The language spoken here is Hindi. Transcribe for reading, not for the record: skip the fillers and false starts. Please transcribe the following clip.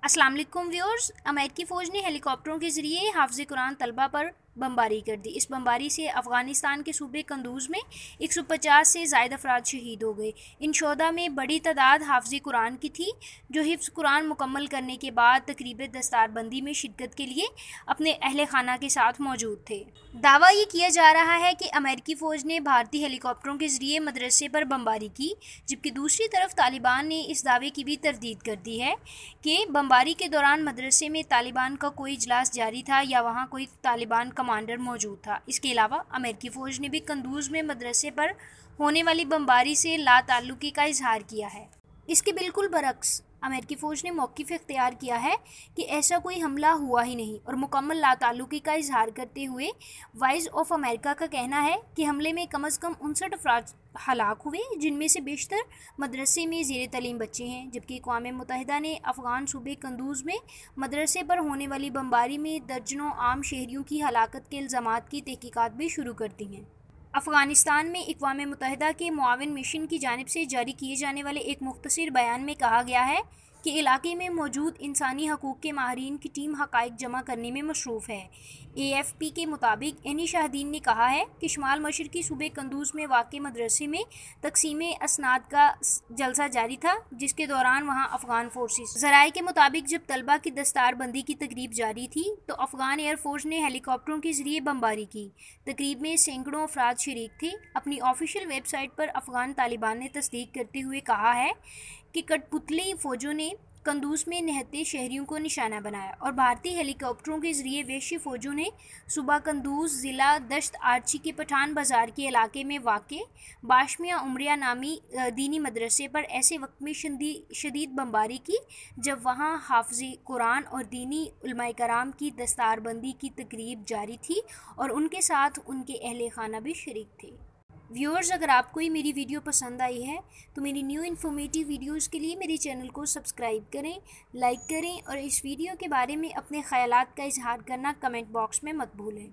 अस्सलाम वालेकुम व्यूअर्स। अमेरिकी फ़ौज ने हेलीकॉप्टरों के ज़रिए हाफ़िज़ कुरान तलबा पर बमबारी कर दी। इस बमबारी से अफ़गानिस्तान के सूबे कंदूज़ में 150 से ज़ायद अफराद शहीद हो गए। इन शोधा में बड़ी तादाद हाफ़िज़ कुरान की थी, जो हिफ्ज़ कुरान मुकम्मल करने के बाद तकरीब दस्तारबंदी में शिरकत के लिए अपने अहले खाना के साथ मौजूद थे। दावा ये किया जा रहा है कि अमेरिकी फ़ौज ने भारतीय हेलीकॉप्टरों के ज़रिए मदरसे पर बमबारी की, जबकि दूसरी तरफ तालिबान ने इस दावे की भी तरदीद कर दी है कि बमबारी के दौरान मदरसे में तालिबान का कोई इजलास जारी था या वहाँ कोई तालिबान कमांडर मौजूद था। इसके अलावा अमेरिकी फ़ौज ने भी कंदूज़ में मदरसे पर होने वाली बमबारी से लाताल्लुकी का इजहार किया है। इसके बिल्कुल बरक्स अमेरिकी फ़ौज ने मौक़िफ़ इख्तियार किया है कि ऐसा कोई हमला हुआ ही नहीं और मुकम्मल लाताल्लुकी का इजहार करते हुए वॉइस ऑफ अमेरिका का कहना है कि हमले में कम अज़ कम 59 अफराद हलाक हुए, जिनमें से बेशतर मदरसे में ज़ेर तलीम बच्चे हैं। जबकि अक़वाम मुत्तहिदा ने अफ़गान सूबे कंदूज़ में मदरसे पर होने वाली बमबारी में दर्जनों आम शहरियों की हलाकत के इल्ज़ामात की तहक़ीक़ात भी शुरू कर दी हैं। अफ़गानिस्तान में अक़वाम मुत्तहिदा के मुआविन मिशन की जानिब से जारी किए जाने वाले एक मुख्तसर बयान में कहा गया है कि इलाके में मौजूद इंसानी हकूक़ के माहिरीन की टीम हक़ाइक़ जमा करने में मसरूफ़ है। AFP के मुताबिक एनी शाहदीन ने कहा है कि शुमाल मशरक़ी सूबे कंदूज़ में वाक़ मदरसे में तक़सीम असनाद का जलसा जारी था, जिसके दौरान वहाँ अफ़गान फोर्सेस ज़राए के मुताबिक जब तलबा की दस्तारबंदी की तकरीब जारी थी तो अफ़गान एयरफोर्स ने हेलीकॉप्टरों के ज़रिए बमबारी की। तकरीब में सैकड़ों अफराद शरीक थे। अपनी ऑफिशियल वेबसाइट पर अफ़गान तालिबान ने तस्दीक करते हुए कहा है कि कठपुतली फ़ौजों ने कंदूज़ में निहत्ते शहरियों को निशाना बनाया और भारतीय हेलीकॉप्टरों के ज़रिए वहशी फ़ौजों ने सुबह कंदूज़ ज़िला दश्त आर्ची के पठान बाज़ार के इलाके में वाक़े बाशमिया उमरिया नामी दीनी मदरसे पर ऐसे वक्त में शदीद बमबारी की जब वहाँ हाफ़िज़ कुरान और दीनी उलमाए कराम की दस्तारबंदी की तकरीब जारी थी और उनके साथ उनके अहले खाना भी शरीक थे। व्यूअर्स, अगर आपको ये मेरी वीडियो पसंद आई है तो मेरी न्यू इन्फॉर्मेटिव वीडियोस के लिए मेरे चैनल को सब्सक्राइब करें, लाइक करें और इस वीडियो के बारे में अपने ख़यालात का इजहार करना कमेंट बॉक्स में मत भूलें।